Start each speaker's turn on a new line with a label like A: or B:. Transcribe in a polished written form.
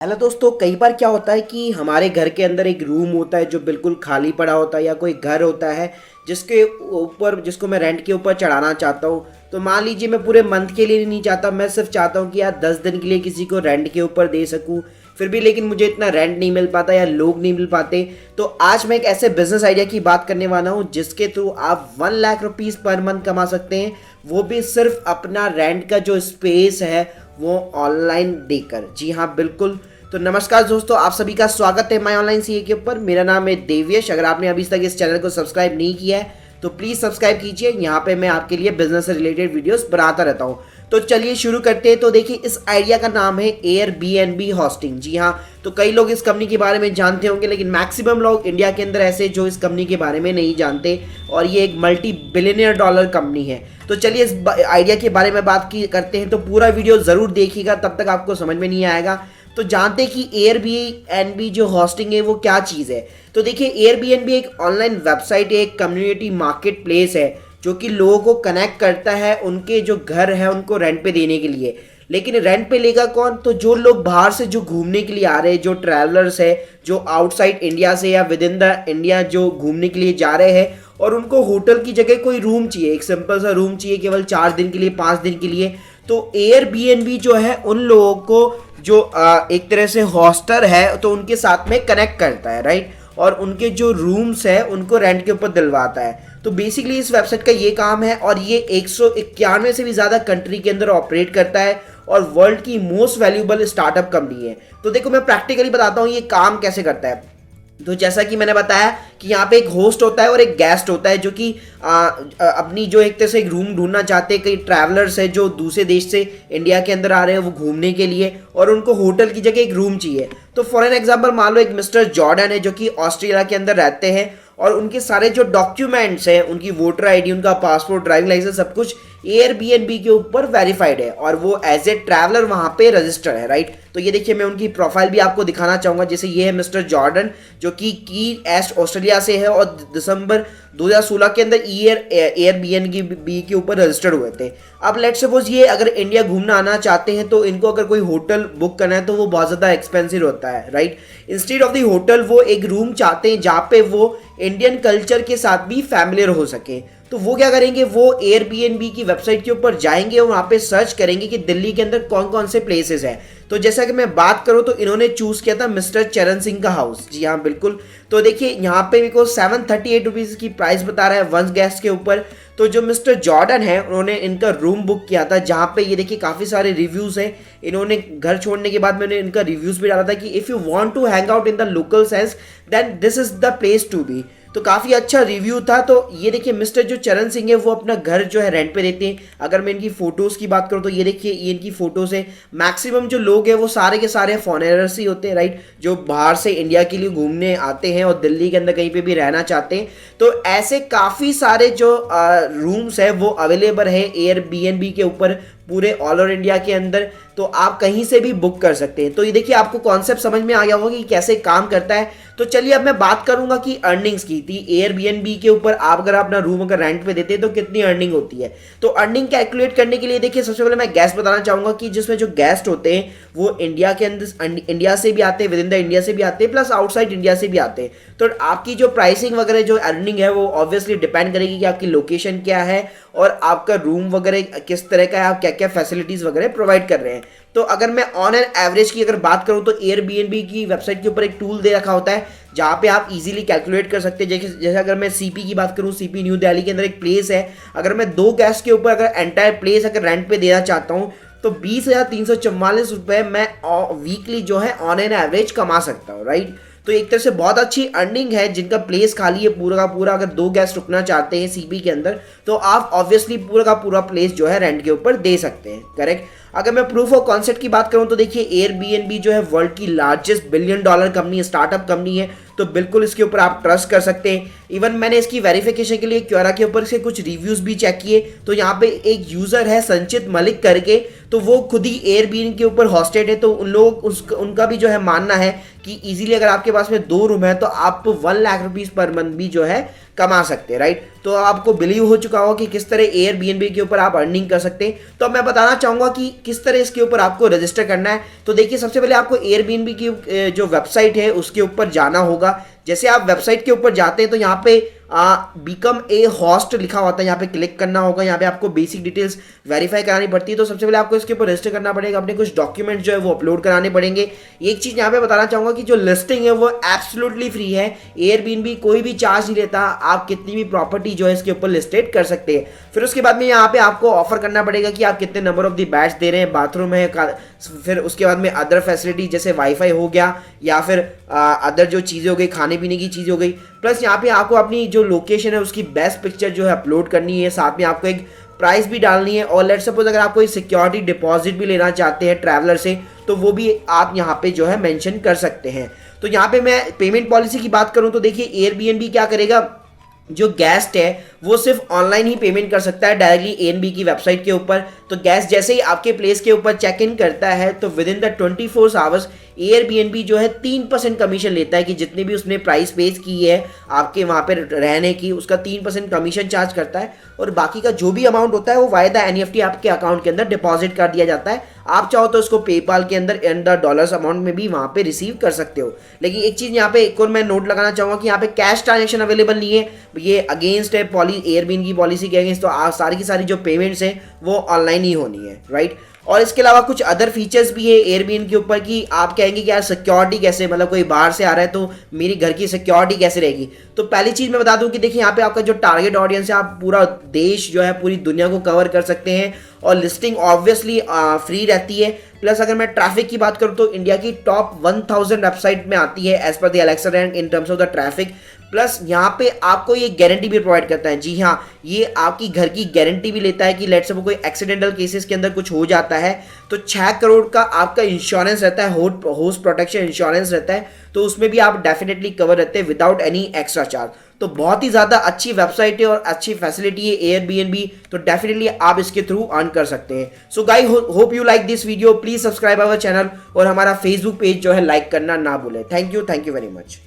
A: Hello दोस्तों, कई बार क्या होता है कि हमारे घर के अंदर एक रूम होता है जो बिल्कुल खाली पड़ा होता है, या कोई घर होता है जिसके ऊपर जिसको मैं रेंट के ऊपर चढ़ाना चाहता हूँ। तो मान लीजिए मैं पूरे मंथ के लिए नहीं चाहता, मैं सिर्फ चाहता हूँ कि यार 10 दिन के लिए किसी को रेंट के ऊपर दे सकूँ। फिर भी लेकिन मुझे इतना रेंट नहीं मिल पाता या लोग नहीं मिल पाते। तो आज मैं एक ऐसे बिजनेस आइडिया की बात करने वाला हूँ जिसके थ्रू आप 1 लाख रुपीज़ पर मंथ कमा सकते हैं, वो भी सिर्फ अपना रेंट का जो स्पेस है वो ऑनलाइन देकर। जी हाँ, बिल्कुल। तो नमस्कार दोस्तों, आप सभी का स्वागत है माय ऑनलाइन सीए के ऊपर। मेरा नाम है देवेश। अगर आपने अभी तक इस चैनल को सब्सक्राइब नहीं किया है तो प्लीज़ सब्सक्राइब कीजिए। यहाँ पे मैं आपके लिए बिजनेस से रिलेटेड वीडियोस बनाता रहता हूँ। तो चलिए शुरू करते हैं। तो देखिए, इस आइडिया का नाम है एयरबीएनबी होस्टिंग। जी हाँ, तो कई लोग इस कंपनी के बारे में जानते होंगे, लेकिन मैक्सिमम लोग इंडिया के अंदर ऐसे जो इस कंपनी के बारे में नहीं जानते, और ये एक मल्टी बिलियनियर डॉलर कंपनी है। तो चलिए इस आइडिया के बारे में बात करते हैं। तो पूरा वीडियो ज़रूर देखिएगा, तब तक आपको समझ में नहीं आएगा। तो जानते हैं कि एयरबीएनबी जो होस्टिंग है वो क्या चीज़ है। तो देखिए, एयरबीएनबी एक ऑनलाइन वेबसाइट है, एक कम्युनिटी मार्केट प्लेस है जो कि लोगों को कनेक्ट करता है उनके जो घर है उनको रेंट पे देने के लिए। लेकिन रेंट पे लेगा कौन? तो जो लोग बाहर से जो घूमने के लिए आ रहे हैं, जो ट्रैवलर्स है, जो आउटसाइड इंडिया से या विद इन द इंडिया जो घूमने के लिए जा रहे हैं, और उनको होटल की जगह कोई रूम चाहिए, एक सिंपल सा रूम चाहिए केवल 4 दिन के लिए, 5 दिन के लिए। तो एयरबीएनबी जो है उन लोगों को जो एक तरह से हॉस्टर है तो उनके साथ में कनेक्ट करता है, राइट, और उनके जो रूम्स है उनको रेंट के ऊपर दिलवाता है। तो बेसिकली इस वेबसाइट का ये काम है, और ये 191 से भी ज़्यादा कंट्री के अंदर ऑपरेट करता है, और वर्ल्ड की मोस्ट वैल्यूएबल स्टार्टअप कंपनी है। तो देखो, मैं प्रैक्टिकली बताता हूँ ये काम कैसे करता है। तो जैसा कि मैंने बताया कि यहाँ पे एक होस्ट होता है और एक गेस्ट होता है, जो कि अपनी जो एक तरह से एक रूम ढूंढना चाहते हैं। कई ट्रैवलर्स है जो दूसरे देश से इंडिया के अंदर आ रहे हैं वो घूमने के लिए, और उनको होटल की जगह एक रूम चाहिए। तो फॉर एन एग्जांपल मान लो एक मिस्टर जॉर्डन है जो कि ऑस्ट्रेलिया के अंदर रहते हैं, और उनके सारे जो डॉक्यूमेंट्स हैं, उनकी वोटर आईडी, उनका पासपोर्ट, ड्राइविंग लाइसेंस, सब कुछ एयरबीएनबी के ऊपर वेरीफाइड है, और वो एज ए ट्रैवलर वहां पे रजिस्टर्ड है, राइट। तो ये देखिए, मैं उनकी प्रोफाइल भी आपको दिखाना चाहूंगा। जैसे ये है मिस्टर जॉर्डन जो कि एस्ट ऑस्ट्रेलिया से है, और दिसंबर 2016 के अंदर एयरबीएनबी के ऊपर रजिस्टर्ड हुए थे। अब लेट सपोज ये अगर इंडिया घूमना आना चाहते हैं, तो इनको अगर कोई होटल बुक करना है तो वो बहुत ज़्यादा एक्सपेंसिव होता है, right. Instead of the hotel वो एक रूम चाहते हैं जहाँ पे वो इंडियन कल्चर के साथ भी फैमिलियर हो सके। तो वो क्या करेंगे, वो एयरबीएनबी की वेबसाइट के ऊपर जाएंगे और वहाँ पे सर्च करेंगे कि दिल्ली के अंदर कौन कौन से प्लेसेस हैं। तो जैसा कि मैं बात करूँ तो इन्होंने चूज़ किया था मिस्टर चरण सिंह का हाउस। जी हाँ, बिल्कुल। तो देखिए, यहाँ पे मेरे को 738 रुपीज़ की प्राइस बता रहा है वन गेस्ट के ऊपर। तो जो मिस्टर जॉर्डन है उन्होंने इनका रूम बुक किया था, जहाँ पे ये देखिए काफ़ी सारे रिव्यूज़ हैं। इन्होंने घर छोड़ने के बाद मैंने इनका रिव्यूज़ भी डाला था कि if you want to hang out in the local sense then this is the place to be. तो काफ़ी अच्छा रिव्यू था। तो ये देखिए, मिस्टर जो चरण सिंह है वो अपना घर जो है रेंट पे देते हैं। अगर मैं इनकी फ़ोटोज़ की बात करूँ तो ये देखिए, ये इनकी फ़ोटोज़ है। मैक्सिमम जो लोग हैं वो सारे के सारे फॉरेनर्स ही होते हैं, राइट, जो बाहर से इंडिया के लिए घूमने आते हैं और दिल्ली के अंदर कहीं पे भी रहना चाहते हैं। तो ऐसे काफ़ी सारे जो रूम्स है वो अवेलेबल है एयरबीएनबी के ऊपर पूरे ऑल ओवर इंडिया के अंदर। तो आप कहीं से भी बुक कर सकते हैं। तो ये देखिए, आपको कॉन्सेप्ट समझ में आ गया होगा कि कैसे काम करता है। तो चलिए अब मैं बात करूंगा कि अर्निंग्स की थी एयरबीएनबी के ऊपर। आप अगर अपना रूम अगर रेंट पे देते हैं तो कितनी अर्निंग होती है। तो अर्निंग कैलकुलेट करने के लिए देखिए, सबसे पहले मैं गेस्ट बताना चाहूंगा कि जिसमें जो गेस्ट होते हैं वो इंडिया के अंदर, इंडिया से भी आते हैं, विद इन द इंडिया से भी आते हैं, प्लस आउटसाइड इंडिया से भी आते हैं। तो आपकी जो प्राइसिंग वगैरह जो अर्निंग है वो ऑब्वियसली डिपेंड करेगी कि आपकी लोकेशन क्या है और आपका रूम वगैरह किस तरह का है, आप क्या क्या फैसिलिटीज़ वगैरह प्रोवाइड कर रहे हैं। तो अगर मैं ऑन एन एवरेज की अगर बात करूं तो एयरबीएनबी की वेबसाइट के ऊपर एक टूल दे रखा होता है जहां पे आप इजीली कैलकुलेट कर सकते हैं। जैसे अगर मैं सीपी की बात करूं, सीपी न्यू दिल्ली के अंदर एक प्लेस है। अगर मैं 2 गेस्ट के ऊपर अगर एंटायर प्लेस अगर रेंट पे देना चाहता हूं तो 20,344 रुपये मैं वीकली जो है ऑन एन एवरेज कमा सकता हूँ, राइट। तो एक तरह से बहुत अच्छी अर्निंग है। जिनका प्लेस खाली है पूरा का पूरा, अगर 2 गेस्ट रुकना चाहते हैं सीपी के अंदर, तो आप ऑब्वियसली पूरा का पूरा प्लेस जो है रेंट के ऊपर दे सकते हैं, करेक्ट। अगर मैं प्रूफ ऑफ कॉन्सेप्ट की बात करूं तो देखिए, एयरबीएनबी जो है वर्ल्ड की largest billion dollar company, startup company है। तो बिल्कुल इसके ऊपर आप ट्रस्ट कर सकते हैं। इवन मैंने इसकी वेरिफिकेशन के लिए क्योरा के ऊपर से कुछ रिव्यूज़ भी चेक किए। तो यहाँ पे एक यूज़र है संचित मलिक करके, तो वो खुद ही एयरबीएनबी के ऊपर हॉस्टेड है। तो उन लोग उनका भी जो है मानना है कि इजीली अगर आपके पास में 2 रूम है तो आप 1 लाख रुपीज़ पर मंथ भी जो है कमा सकते हैं, राइट। तो आपको बिलीव हो चुका होगा कि किस तरह एयरबीएनबी के ऊपर आप अर्निंग कर सकते हैं। तो अब मैं बताना चाहूँगा कि किस तरह इसके ऊपर आपको रजिस्टर करना है। तो देखिए, सबसे पहले आपको एयरबीएनबी की जो वेबसाइट है उसके ऊपर जाना होगा। जैसे आप वेबसाइट के ऊपर जाते हैं तो यहाँ पे बिकम ए होस्ट लिखा होता है, यहाँ पे क्लिक करना होगा। यहाँ पे आपको बेसिक डिटेल्स वेरीफाई करानी पड़ती है। तो सबसे पहले आपको इसके ऊपर रजिस्टर करना पड़ेगा, अपने कुछ डॉक्यूमेंट जो है वो अपलोड कराने पड़ेंगे। एक चीज़ यहाँ पे बताना चाहूँगा कि जो लिस्टिंग है वो एब्सोल्युटली फ्री है। एयरबीएनबी कोई भी चार्ज नहीं लेता, आप कितनी भी प्रॉपर्टी जो है इसके ऊपर लिस्टेड कर सकते हैं। फिर उसके बाद में यहाँ पे आपको ऑफर करना पड़ेगा कि आप कितने नंबर ऑफ द बैट्स दे रहे हैं, बाथरूम है, फिर उसके बाद में अदर फैसिलिटी जैसे वाईफाई हो गया या फिर अदर जो चीज़ें हो गई, खाने पीने की चीज़ हो गई। प्लस यहाँ पे आपको अपनी जो लोकेशन है उसकी बेस्ट पिक्चर जो है अपलोड करनी है, साथ में आपको एक प्राइस भी डालनी है। और लेट्स सपोज अगर आप कोई सिक्योरिटी डिपॉजिट भी लेना चाहते हैं ट्रैवलर से, तो वो भी आप यहाँ पे जो है मेंशन कर सकते हैं। तो यहाँ पे मैं पेमेंट पॉलिसी की बात करूँ तो देखिए, एयरबीएनबी क्या करेगा, जो गेस्ट है वो सिर्फ ऑनलाइन ही पेमेंट कर सकता है डायरेक्टली एएनबी की वेबसाइट के ऊपर। तो गेस्ट जैसे ही आपके प्लेस के ऊपर चेक इन करता है तो with in the 24 hours Airbnb जो है 3% कमीशन लेता है कि जितने भी उसने प्राइस पेज की है आपके वहाँ पे रहने की, उसका 3% कमीशन चार्ज करता है। और बाकी का जो भी अमाउंट होता है वो वाया द एनईएफटी आपके अकाउंट के अंदर डिपॉजिट कर दिया जाता है। आप चाहो तो उसको पेपाल के अंदर इन द डॉलर्स अमाउंट में भी वहाँ पे रिसीव कर सकते हो। लेकिन एक चीज़ यहाँ पे एक और मैं नोट लगाना चाहूँगा कि यहाँ पे कैश ट्रांजेक्शन अवेलेबल नहीं है, ये अगेंस्ट है एयरबीएनबी की पॉलिसी के अगेंस्ट। तो सारी की सारी जो पेमेंट्स हैं वो ऑनलाइन ही होनी है, राइट। और इसके अलावा कुछ अदर फीचर्स भी है एयरबीएनबी के ऊपर कि आप कहेंगे कि यार सिक्योरिटी कैसे, मतलब कोई बाहर से आ रहा है तो मेरी घर की सिक्योरिटी कैसे रहेगी। तो पहली चीज़ मैं बता दूं कि देखिए, यहाँ पे आपका जो टारगेट ऑडियंस है, आप पूरा देश जो है पूरी दुनिया को कवर कर सकते हैं। और लिस्टिंग ऑब्वियसली फ्री रहती है। प्लस अगर मैं ट्रैफिक की बात करूँ तो इंडिया की टॉप 1000 वेबसाइट में आती है as per the Alexa rank in terms of the traffic. Plus यहाँ पे आपको ये गारंटी भी प्रोवाइड करता है, जी हाँ, ये आपकी घर की गारंटी भी लेता है कि लेट्स सपोज कोई एक्सीडेंटल केसेस के अंदर कुछ हो जाता है तो 6 करोड़ का आपका इंश्योरेंस रहता है, होस्ट प्रोटेक्शन इंश्योरेंस रहता है। तो उसमें भी आप डेफिनेटली कवर रहते हैं विदाउट एनी एक्स्ट्रा चार्ज। तो बहुत ही ज़्यादा अच्छी वेबसाइट है और अच्छी फैसिलिटी है एयरबीएनबी। तो डेफिनेटली आप इसके थ्रू अर्न कर सकते हैं। So guys, hope you like this video. Please subscribe our channel और हमारा फेसबुक पेज जो है लाइक करना ना भूलें। Thank you very much.